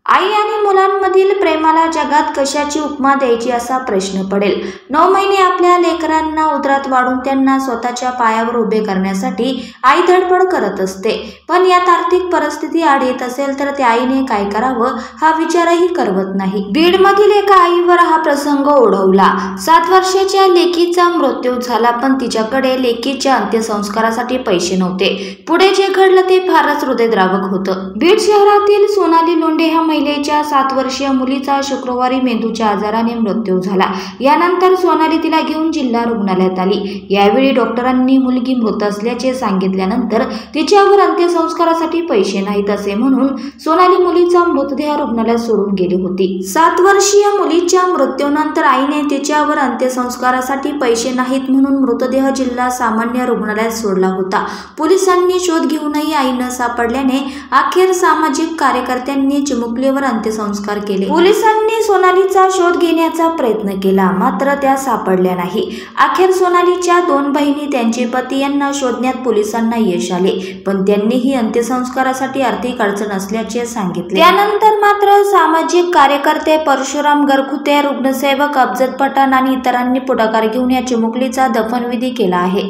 आई आणि मुलांमधील प्रेमाला जगात कशाची उपमा द्यायची असा प्रश्न पडेल। 9 महिने आपल्या लेकरांना उदरात वाढून त्यांना स्वतःच्या पायावर उभे करण्यासाठी आई धडपड करत असते, पण यात आर्थिक परिस्थिती आड येत असेल तर त्या आईने काय करावं हा विचारही करवत नाही। बीडमधील एका आईवर हा प्रसंग ओढवला। 7 वर्षाच्या लेकीचा मृत्यू झाला, पण तिच्याकडे लेकीच्या अंत्यसंस्कारासाठी पैसे नव्हते। पुढे जे घडलं ते फारच हृदयद्रावक होतं। बीड शहरातील सोनाली लोंढे ह्या महिलेच्या 7 वर्षीय मुलीचा शुक्रवारी मेंदूच्या आजाराने मृत्यू झाला। यानंतर सोनाली तिला घेऊन जिल्हा रुग्णालयात आली। यावेळी डॉक्टरांनी मुलगी मृत असल्याचे सांगितल्यानंतर तिच्यावर अंत्यसंस्कारासाठी पैसे नाहीत असे म्हणून सोनाली मुलीचा मृतदेह रुग्णालयात सोडून गेली होती। 7 वर्षीय मुलीच्या मृत्यूनंतर आईने तिच्यावर अंत्यसंस्कारासाठी पैसे नाहीत म्हणून मृतदेह जिल्हा सामान्य रुग्णालयात सोडला होता। पोलिसांनी शोध घेऊनही आई न सापडल्याने अखेर सामाजिक कार्यकर्त्यांनी चिमुकलीवर अंत्यसंस्कार केले। पोलिसांनी सोनालीचा शोध घेण्याचा प्रयत्न केला, मात्र त्या सापडल्या नाही। अखेर सोनालीच्या 2 बहिणी त्यांचे पती यांना शोधण्यात पोलिसांना यश आले, पण त्यांनीही अंत्यसंस्कारासाठी आर्थिक अडचण असल्याचे सांगितले। त्यानंतर मात्र सामाजिक कार्यकर्ते परशुराम गरखुते, रुग्णसेवक अफजल पठाण आणि इतरांनी पुढाकार घेऊन या चिमुकलीचा दफनविधी केला आहे।